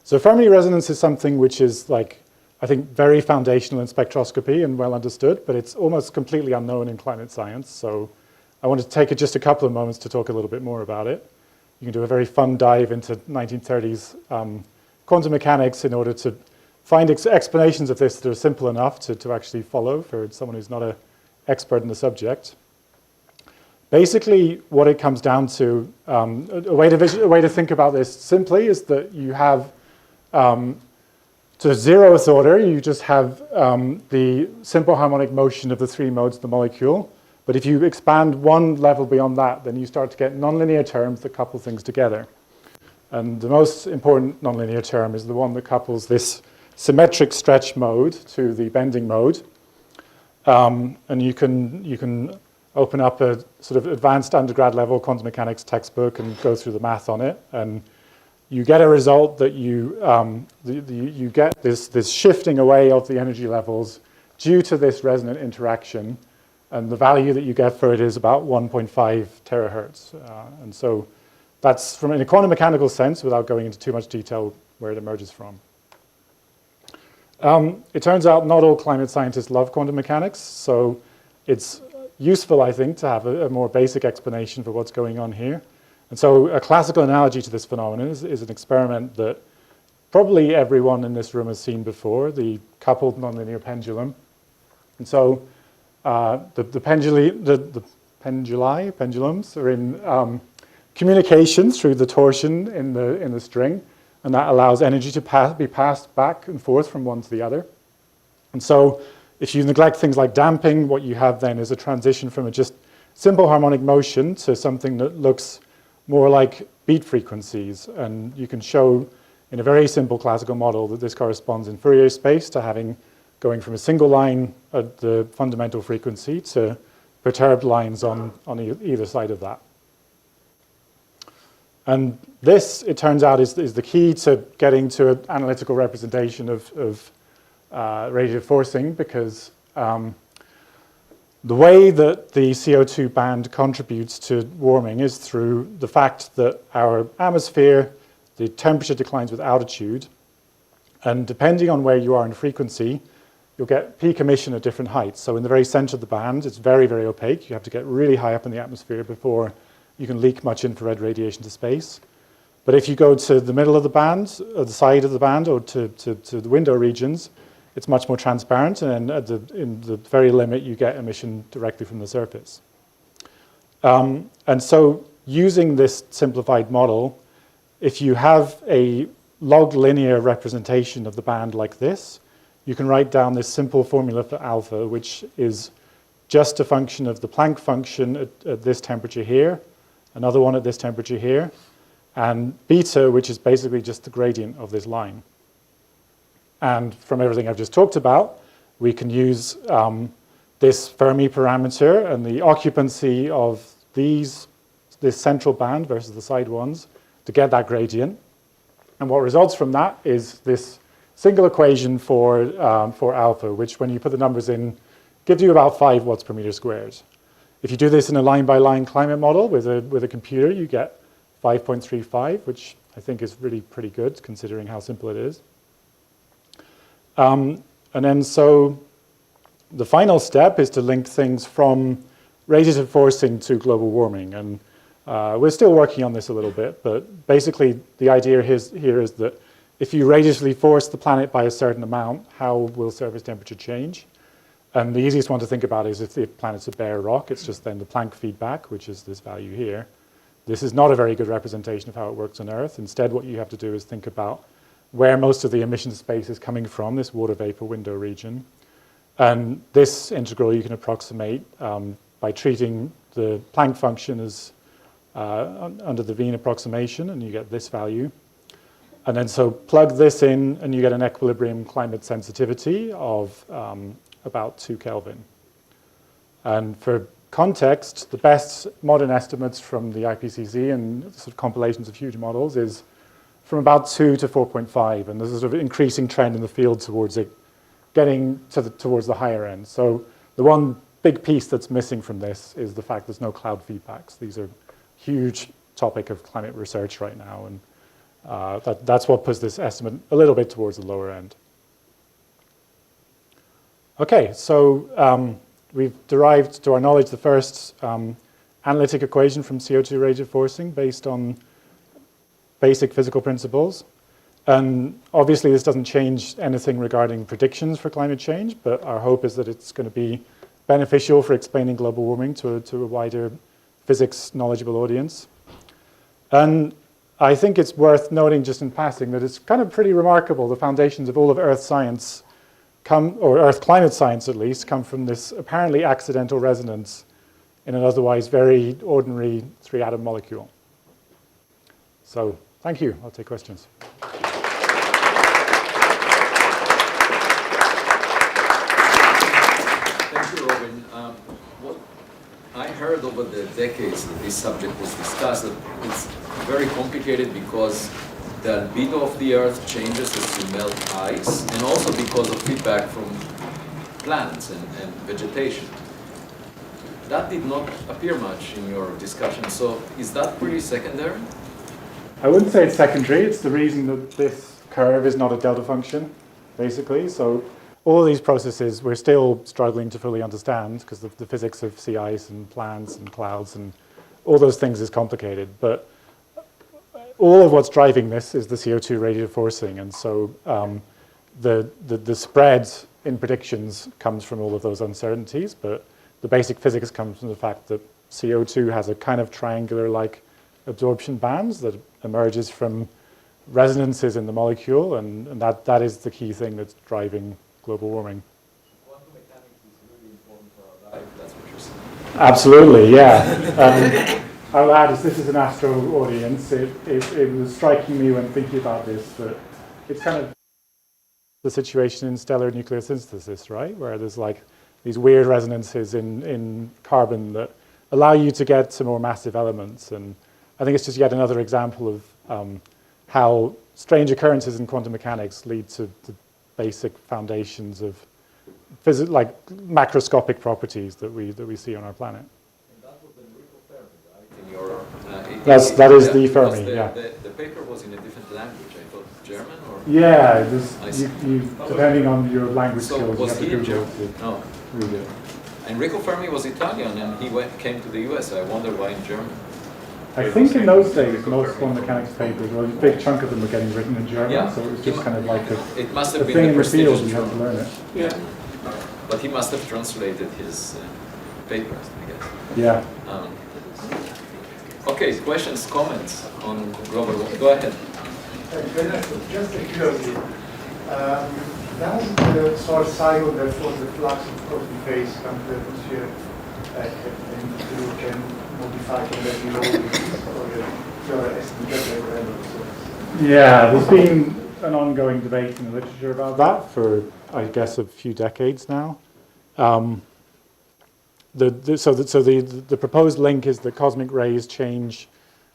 So Fermi resonance is something which is, like, I think, very foundational in spectroscopy and well understood, but it's almost completely unknown in climate science. So I want to take just a couple of moments to talk a little bit more about it. You can do a very fun dive into 1930s quantum mechanics in order to find explanations of this that are simple enough to actually follow for someone who's not an expert in the subject. Basically, what it comes down to, a way to think about this simply is that you have, to 0th order, you just have the simple harmonic motion of the three modes of the molecule. But if you expand one level beyond that, then you start to get nonlinear terms that couple things together. And the most important nonlinear term is the one that couples this symmetric stretch mode to the bending mode. And you can open up a sort of advanced undergrad level quantum mechanics textbook and go through the math on it. And you get a result that you get this shifting away of the energy levels due to this resonant interaction. And the value that you get for it is about 1.5 terahertz. And so that's, in a quantum mechanical sense, without going into too much detail, where it emerges from. It turns out not all climate scientists love quantum mechanics, so it's useful, I think, to have a more basic explanation for what's going on here. And so a classical analogy to this phenomenon is an experiment that probably everyone in this room has seen before, the coupled nonlinear pendulum. And so the pendulums are in communication through the torsion in the string, and that allows energy to be passed back and forth from one to the other. And so if you neglect things like damping, what you have then is a transition from a just simple harmonic motion to something that looks more like beat frequencies. And you can show in a very simple classical model that this corresponds in Fourier space to going from a single line at the fundamental frequency to perturbed lines on either side of that. And this, it turns out, is the key to getting to an analytical representation of radiative forcing, because the way that the CO2 band contributes to warming is through the fact that our atmosphere, the temperature declines with altitude, and depending on where you are in frequency, you'll get peak emission at different heights. So in the very center of the band, it's very, very opaque. You have to get really high up in the atmosphere before you can leak much infrared radiation to space. But if you go to the middle of the band, or the side of the band, or to the window regions, it's much more transparent, and in the very limit, you get emission directly from the surface. And so using this simplified model, if you have a log linear representation of the band like this, you can write down this simple formula for alpha, which is just a function of the Planck function at this temperature here, another one at this temperature here, and beta, which is basically just the gradient of this line. And from everything I've just talked about, we can use this Fermi parameter and the occupancy of this central band versus the side ones to get that gradient. And what results from that is this single equation for alpha, which when you put the numbers in, gives you about 5 watts per meter squared. If you do this in a line-by-line climate model with a computer, you get 5.35, which I think is really pretty good considering how simple it is. And then so the final step is to link things from radiative forcing to global warming. And we're still working on this a little bit, but basically the idea here is that if you radiatively force the planet by a certain amount, how will surface temperature change? And the easiest one to think about is if the planet's a bare rock, it's just then the Planck feedback, which is this value here. This is not a very good representation of how it works on Earth. Instead, what you have to do is think about where most of the emission space is coming from, this water vapor window region. And this integral you can approximate by treating the Planck function as under the Wien approximation, and you get this value. And then so plug this in, and you get an equilibrium climate sensitivity of about 2 Kelvin. And for context, the best modern estimates from the IPCC and sort of compilations of huge models is from about 2 to 4.5, and there's a sort of increasing trend in the field towards it getting towards the higher end. So the one big piece that's missing from this is the fact there's no cloud feedbacks. These are huge topic of climate research right now, and that's what puts this estimate a little bit towards the lower end. Okay, so we've derived, to our knowledge, the first analytic equation from CO2 radiative forcing based on basic physical principles. And obviously this doesn't change anything regarding predictions for climate change, but our hope is that it's going to be beneficial for explaining global warming to a wider physics knowledgeable audience. And I think it's worth noting just in passing that it's kind of pretty remarkable. The foundations of all of Earth science or Earth climate science at least, come from this apparently accidental resonance in an otherwise very ordinary 3-atom molecule. So thank you. I'll take questions. Thank you, Robin. What I heard over the decades that this subject was discussed, that it's very complicated because the albedo of the Earth changes as you melt ice, and also because of feedback from plants and vegetation. That did not appear much in your discussion, so is that pretty secondary? I wouldn't say it's secondary. It's the reason that this curve is not a delta function, basically. So all of these processes we're still struggling to fully understand because the physics of sea ice and plants and clouds and all those things is complicated. But all of what's driving this is the CO2 radiative forcing, and so the spread in predictions comes from all of those uncertainties, but the basic physics comes from the fact that CO2 has a kind of triangular-like absorption bands that emerges from resonances in the molecule, and that is the key thing that's driving global warming. Quantum mechanics is really important for our life, that's what you're saying. Absolutely, yeah. I'll add, as this is an astro audience, it was striking me when thinking about this that it's kind of the situation in stellar nuclear synthesis, right? Where there's like these weird resonances in carbon that allow you to get to more massive elements. And I think it's just yet another example of how strange occurrences in quantum mechanics lead to the basic foundations of like macroscopic properties that we see on our planet. That is the Fermi, yeah. The paper was in a different language, I thought German or? Yeah, it was, depending on your language skills. Was he German? No. Read it. Enrico Fermi was Italian and he came to the US, so I wonder why in German. I think in those days, most quantum mechanics papers, well, a big chunk of them were getting written in German, so it was just kind of like it must have a been thing the in the field, prestigious you had to learn it. Yeah. But he must have translated his papers, I guess. Yeah. Okay, questions, comments on global warming? Go ahead. Just a curiosity. Does the solar cycle, therefore the flux of cosmic phase come to the atmosphere and you can modify completely all your estimate? Yeah, there's been an ongoing debate in the literature about that for, I guess, a few decades now. The proposed link is that cosmic rays change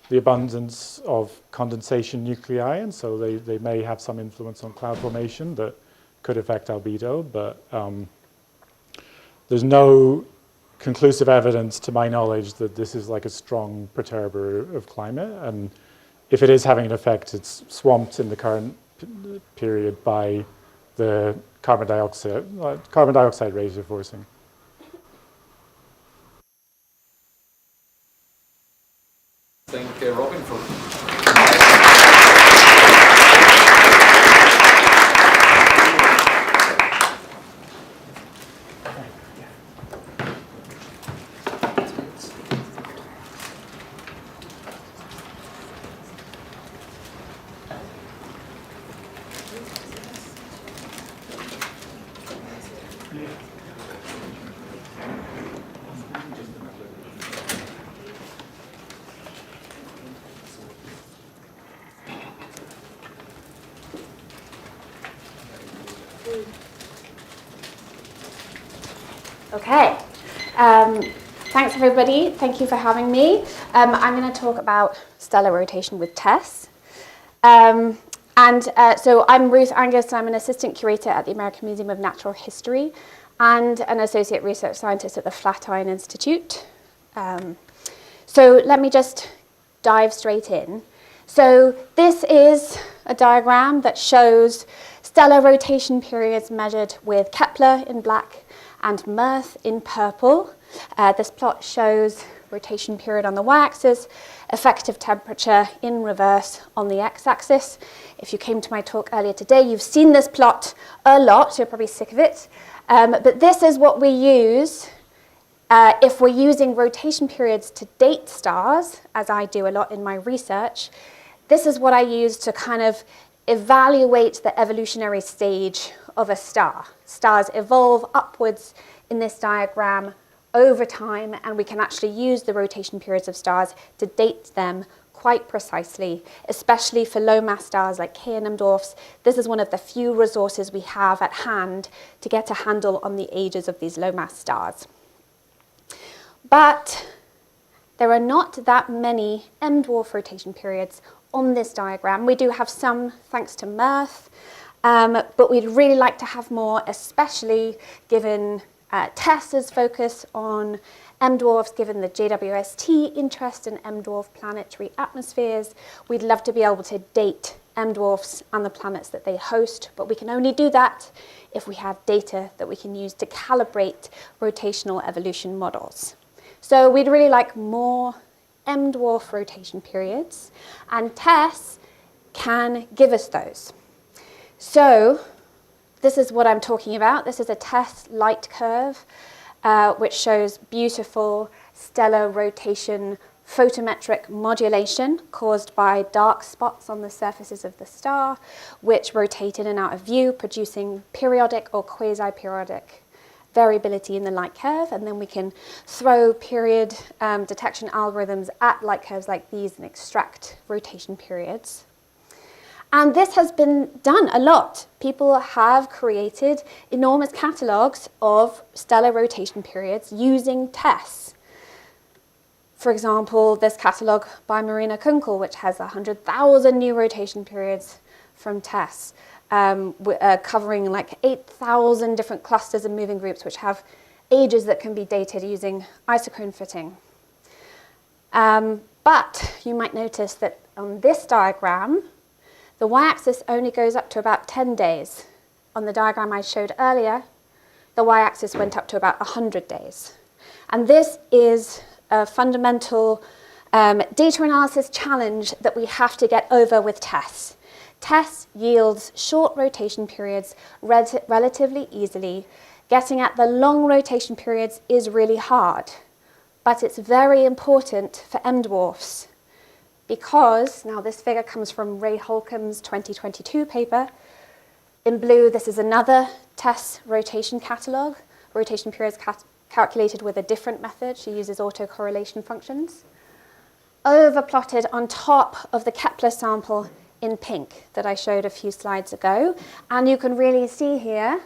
the abundance of condensation nuclei, and so they may have some influence on cloud formation that could affect albedo, but there's no conclusive evidence, to my knowledge, that this is like a strong perturber of climate, and if it is having an effect, it's swamped in the current period by the carbon dioxide rays are forcing. Thank Robin for Okay, thanks everybody. Thank you for having me. I'm going to talk about stellar rotation with TESS. So I'm Ruth Angus. I'm an assistant curator at the American Museum of Natural History and an associate research scientist at the Flatiron Institute. So let me just dive straight in. So this is a diagram that shows stellar rotation periods measured with Kepler in black and Mirth in purple. This plot shows rotation period on the y-axis, effective temperature in reverse on the x-axis. If you came to my talk earlier today, you've seen this plot a lot, so you're probably sick of it. But this is what we use if we're using rotation periods to date stars, as I do a lot in my research. This is what I use to kind of evaluate the evolutionary stage of a star. Stars evolve upwards in this diagram over time, and we can actually use the rotation periods of stars to date them quite precisely, especially for low mass stars like K and M dwarfs. This is one of the few resources we have at hand to get a handle on the ages of these low mass stars. But there are not that many M dwarf rotation periods on this diagram. We do have some thanks to Mirth, but we'd really like to have more, especially given TESS's focus on M dwarfs, given the JWST interest in M dwarf planetary atmospheres. We'd love to be able to date M dwarfs and the planets that they host, but we can only do that if we have data that we can use to calibrate rotational evolution models. So we'd really like more M dwarf rotation periods, and TESS can give us those. So this is what I'm talking about. This is a TESS light curve, which shows beautiful stellar rotation photometric modulation caused by dark spots on the surfaces of the star, which rotate in and out of view, producing periodic or quasi-periodic variability in the light curve. And then we can throw period detection algorithms at light curves like these and extract rotation periods. And this has been done a lot. People have created enormous catalogues of stellar rotation periods using TESS. For example, this catalogue by Marina Kunkel, which has 100,000 new rotation periods from TESS, covering like 8,000 different clusters and moving groups, which have ages that can be dated using isochrone fitting. But you might notice that on this diagram, the y-axis only goes up to about 10 days. On the diagram I showed earlier, the y-axis went up to about 100 days. And this is a fundamental data analysis challenge that we have to get over with TESS. TESS yields short rotation periods relatively easily. Getting at the long rotation periods is really hard, but it's very important for M dwarfs because, now this figure comes from Ray Holcomb's 2022 paper. In blue, this is another TESS rotation catalogue, rotation periods calculated with a different method. She uses autocorrelation functions. Overplotted on top of the Kepler sample in pink that I showed a few slides ago. And you can really see here,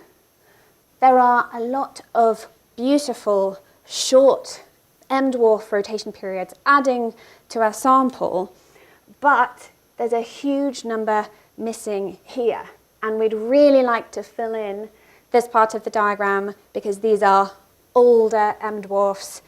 there are a lot of beautiful, short M-dwarf rotation periods adding to our sample, but there's a huge number missing here. And we'd really like to fill in this part of the diagram because these are older M-dwarfs.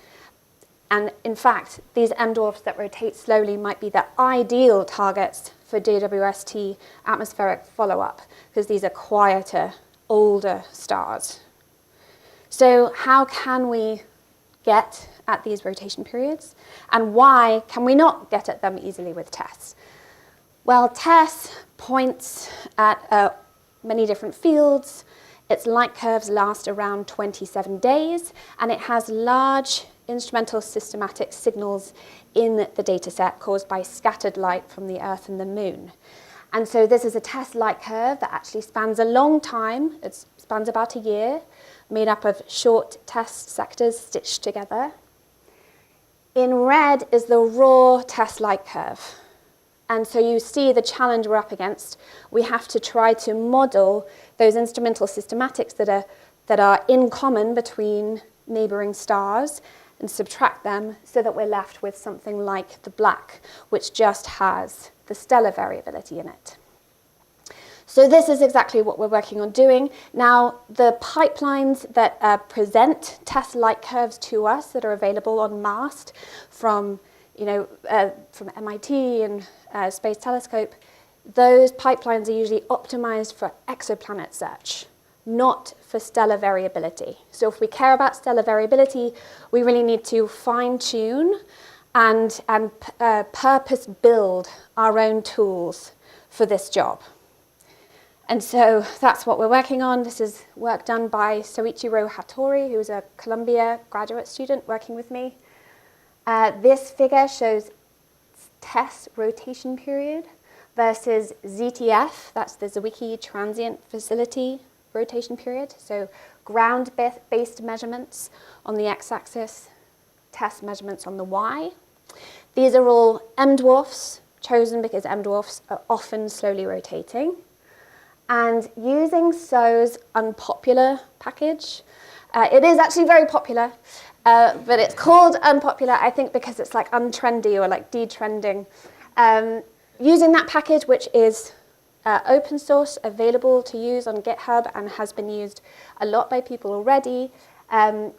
And in fact, these M-dwarfs that rotate slowly might be the ideal targets for DWST atmospheric follow-up because these are quieter, older stars. So how can we get at these rotation periods? And why can we not get at them easily with TESS? Well, TESS points at many different fields. Its light curves last around 27 days, and it has large instrumental systematic signals in the dataset caused by scattered light from the Earth and the Moon. And so this is a TESS light curve that actually spans a long time. It spans about a year, made up of short TESS sectors stitched together. In red is the raw TESS light curve. And so you see the challenge we're up against. We have to try to model those instrumental systematics that are in common between neighboring stars and subtract them so that we're left with something like the black, which just has the stellar variability in it. So this is exactly what we're working on doing. Now, the pipelines that present TESS light curves to us that are available on MAST from MIT and Space Telescope, those pipelines are usually optimized for exoplanet search, not for stellar variability. So if we care about stellar variability, we really need to fine-tune and purpose build our own tools for this job. And so that's what we're working on. This is work done by Soichiro Hattori, who's a Columbia graduate student working with me. This figure shows TESS rotation period versus ZTF, that's the Zwicky Transient Facility rotation period. So ground-based measurements on the x-axis, TESS measurements on the y. These are all M-dwarfs, chosen because M-dwarfs are often slowly rotating. And using SO's unpopular package, it is actually very popular, but it's called unpopular, I think, because it's like untrendy or like detrending. Using that package, which is open source, available to use on GitHub and has been used a lot by people already,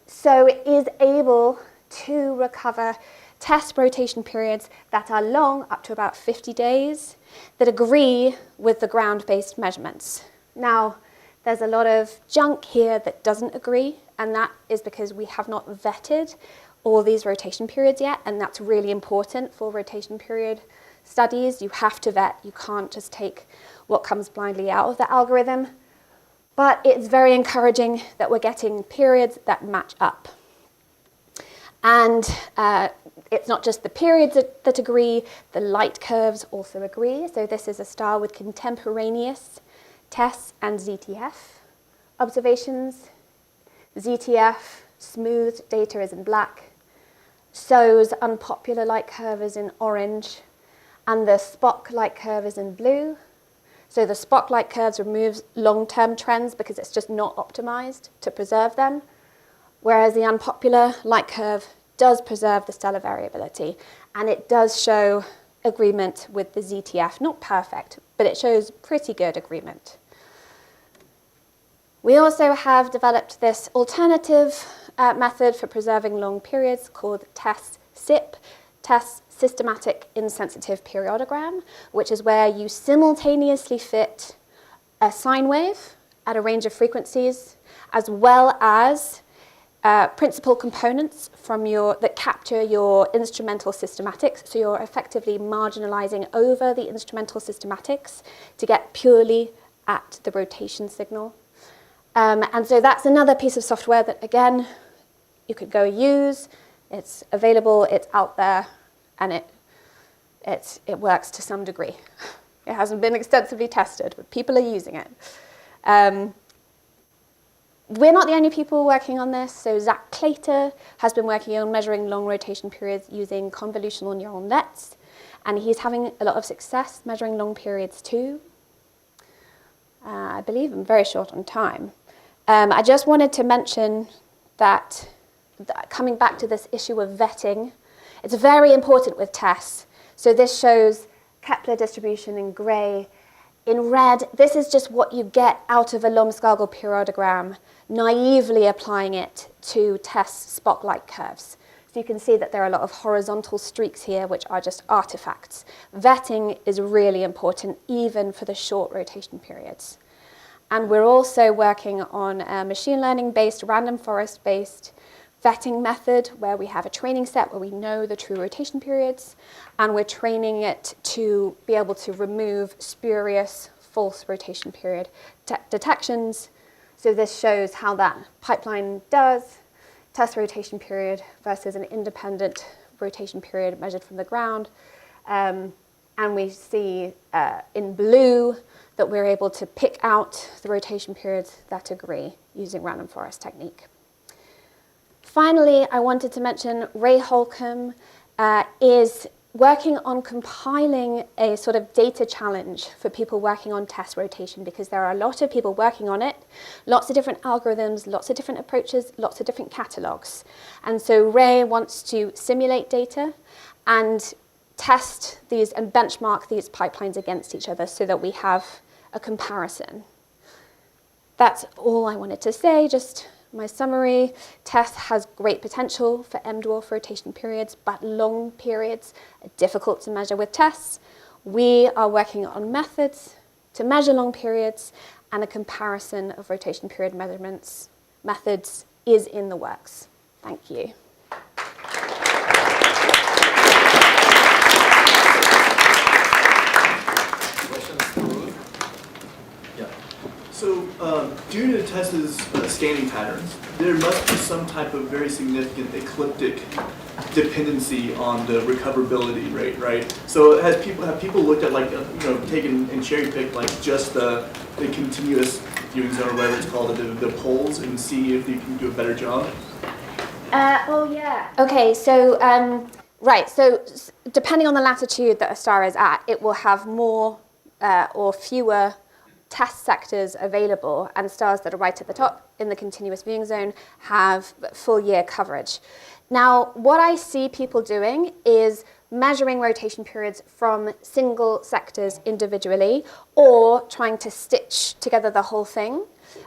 so it is able to recover TESS rotation periods that are long, up to about 50 days, that agree with the ground-based measurements. Now, there's a lot of junk here that doesn't agree, and that is because we have not vetted all these rotation periods yet, and that's really important for rotation period studies. You have to vet. You can't just take what comes blindly out of the algorithm. But it's very encouraging that we're getting periods that match up. And it's not just the periods that agree, the light curves also agree. So this is a star with contemporaneous TESS and ZTF observations. ZTF, smooth data is in black. SO's unpopular light curve is in orange. And the Spock light curve is in blue. So the Spock light curves removes long-term trends because it's just not optimized to preserve them. Whereas the unpopular light curve does preserve the stellar variability, and it does show agreement with the ZTF. Not perfect, but it shows pretty good agreement. We also have developed this alternative method for preserving long periods called TESS SIP, TESS Systematic Insensitive Periodogram, which is where you simultaneously fit a sine wave at a range of frequencies, as well as principal components from that capture your instrumental systematics. So you're effectively marginalizing over the instrumental systematics to get purely at the rotation signal. And so that's another piece of software that, again, you could go use. It's available, it's out there, and it works to some degree. It hasn't been extensively tested, but people are using it. We're not the only people working on this. So Zach Clater has been working on measuring long rotation periods using convolutional neural nets, and he's having a lot of success measuring long periods too. I believe I'm very short on time. I just wanted to mention that coming back to this issue of vetting, it's very important with TESS. So this shows Kepler distribution in grey. In red, this is just what you get out of a Lomskagel periodogram, naively applying it to TESS spotlight curves. So you can see that there are a lot of horizontal streaks here, which are just artifacts. Vetting is really important, even for the short rotation periods. And we're also working on a machine learning-based, random forest-based vetting method where we have a training set where we know the true rotation periods, and we're training it to be able to remove spurious false rotation period detections. So this shows how that pipeline does, TESS rotation period versus an independent rotation period measured from the ground. And we see in blue that we're able to pick out the rotation periods that agree using random forest technique. Finally, I wanted to mention Ray Holcomb is working on compiling a sort of data challenge for people working on TESS rotation, because there are a lot of people working on it, lots of different algorithms, lots of different approaches, lots of different catalogs. And so Ray wants to simulate data and test these and benchmark these pipelines against each other so that we have a comparison. That's all I wanted to say, just my summary. TESS has great potential for M-dwarf rotation periods, but long periods are difficult to measure with TESS. We are working on methods to measure long periods, and a comparison of rotation period measurements methods is in the works. Thank you. So due to TESS's scanning patterns, there must be some type of very significant ecliptic dependency on the recoverability rate, right? So have people looked at, like, taken and cherry picked like just the continuous viewing zone, or whatever it's called, the poles, and see if you can do a better job? Oh yeah. Okay, so right. So depending on the latitude that a star is at, it will have more or fewer TESS sectors available, and stars that are right at the top in the continuous viewing zone have full year coverage. Now, what I see people doing is measuring rotation periods from single sectors individually, or trying to stitch together the whole thing.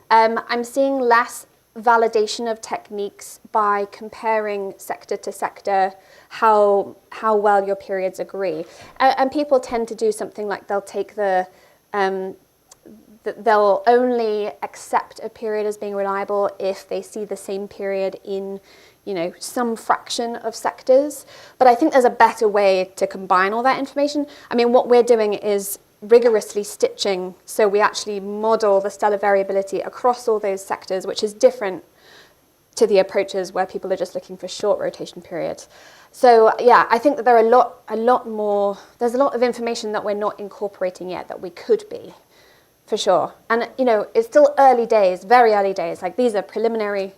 I'm seeing less validation of techniques by comparing sector to sector, how well your periods agree. And people tend to do something like they'll take they'll only accept a period as being reliable if they see the same period in, some fraction of sectors. But I think there's a better way to combine all that information. I mean, what we're doing is rigorously stitching, so we actually model the stellar variability across all those sectors, which is different to the approaches where people are just looking for short rotation periods. So yeah, I think that there are there's a lot of information that we're not incorporating yet that we could be. For sure. And, it's still early days, very early days. Like, these are preliminary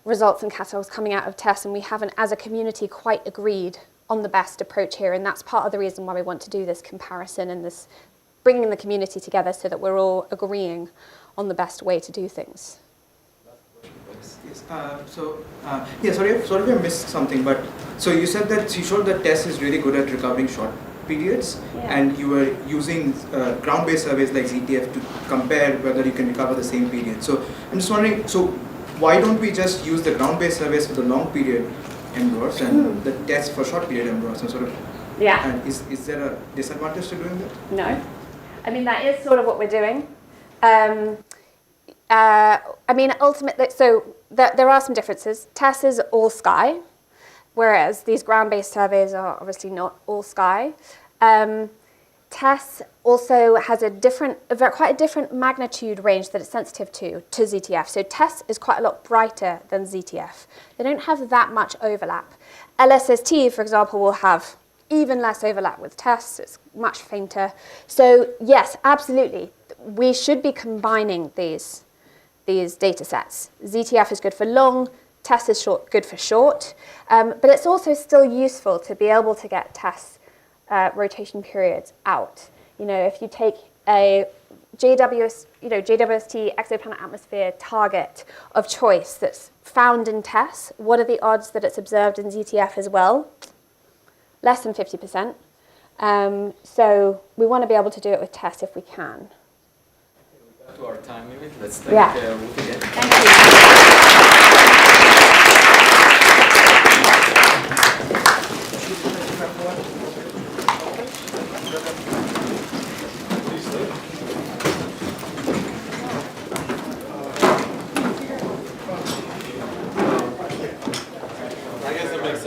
results and catalogs coming out of TESS, and we haven't, as a community, quite agreed on the best approach here. And that's part of the reason why we want to do this comparison and this bringing the community together so that we're all agreeing on the best way to do things. Yes. Sorry if I missed something, but so you said that you showed that TESS is really good at recovering short periods, and you were using ground-based surveys like ZTF to compare whether you can recover the same period. So I'm just wondering, so why don't we just use the ground-based surveys for the long period M-dwarfs and the TESS for short period M-dwarfs? And and is there a disadvantage to doing that? No. I mean, that is sort of what we're doing. Ultimately, so there are some differences. TESS is all sky, whereas these ground-based surveys are obviously not all sky. TESS also has quite a different magnitude range that it's sensitive to ZTF. So TESS is quite a lot brighter than ZTF. They don't have that much overlap. LSST, for example, will have even less overlap with TESS, it's much fainter. So yes, absolutely, we should be combining these data sets. ZTF is good for long, TESS is good for short, but it's also still useful to be able to get TESS rotation periods out. You know, if you take a JWST exoplanet atmosphere target of choice that's found in TESS, what are the odds that it's observed in ZTF as well? Less than 50%. So we want to be able to do it with TESS if we can. We're to our time limit. Let's thank Ruth again. Thank you.